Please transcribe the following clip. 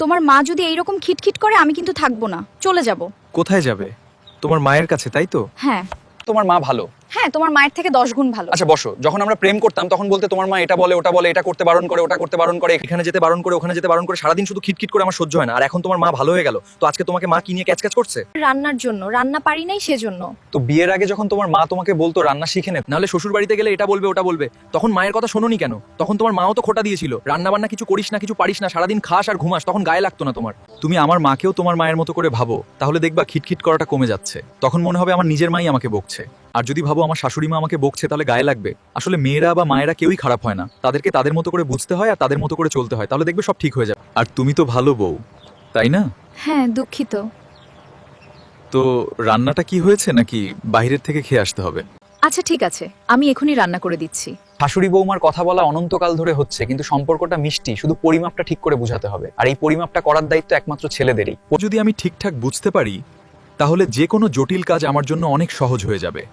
তোমার মা যদি এইরকম খিটখিট করে আমি কিন্তু থাকবো না, চলে যাব। কোথায় যাবে? তোমার মায়ের কাছে, তাই তো? হ্যাঁ তোমার মা ভালো। হ্যাঁ, তোমার মায়ের থেকে 10 গুণ ভালো। আচ্ছা বসো, যখন আমরা প্রেম করতাম তখন বলতে তোমার মা এটা বলে ওটা বলে, এটা করতে বারণ করে ওটা করতে বারণ করে, এখানে যেতে বারণ করে ওখানে যেতে বারণ করে, সারাদিন শুধু খিটখিট করে আমার সহ্য হয় না। আর এখন তোমার মা ভালো হয়ে গেল, তো আজকে তোমাকে মা কি নিয়ে ক্যাচ করছে? রান্নার জন্য, রান্না পারি নাই সেজন্য। তো বিয়ের আগে যখন তোমার মা তোমাকে বলতো রান্না শিখে নে, নাহলে শ্বশুর বাড়িতে গেলে এটা বলবে ওটা বলবে, তখন মায়ের কথা শোনোনি কেন? তখন তোমার মাও তো খোটা দিয়েছিল, রান্না বান্না কিছু করিস না, কিছু পারিস না, সারাদিন খাস আর ঘুমাস, তখন গায়ে লাগতো না তোমার? তুমি আমার মাকেও তোমার মায়ের মতো করে ভাবো, তাহলে দেখবা খিটখিট করাটা কমে যাচ্ছে। তখন মনে হবে আমার নিজের মাই আমাকে বকছে। আর যদি ভাবো আমার শাশুড়ি মা আমাকে বকছে, তাহলে গায়ে লাগবে। আসলে মেয়েরা বা মায়েরা কেউই খারাপ হয় না, তাদেরকে তাদের মতো করে বুঝতে হয় আর তাদের মতো করে চলতে হয়, তাহলে দেখবে সব ঠিক হয়ে যাবে। আর তুমি তো ভালো বউ, তাই না? হ্যাঁ, দুঃখিত। তো রান্নাটা কি হয়েছে, নাকি বাইরের থেকে খেয়ে আসতে হবে? আচ্ছা ঠিক আছে, আমি এখনই রান্না করে দিচ্ছি। শাশুড়ি বৌমার কথা বলা অনন্তকাল ধরে হচ্ছে, কিন্তু সম্পর্কটা মিষ্টি, শুধু পরিমাপটা ঠিক করে বোঝাতে হবে। আর এই পরিমাপটা করার দায়িত্ব একমাত্র ছেলেদেরই। ও যদি আমি ঠিকঠাক বুঝতে পারি, তাহলে যে কোনো জটিল কাজ আমার জন্য অনেক সহজ হয়ে যাবে।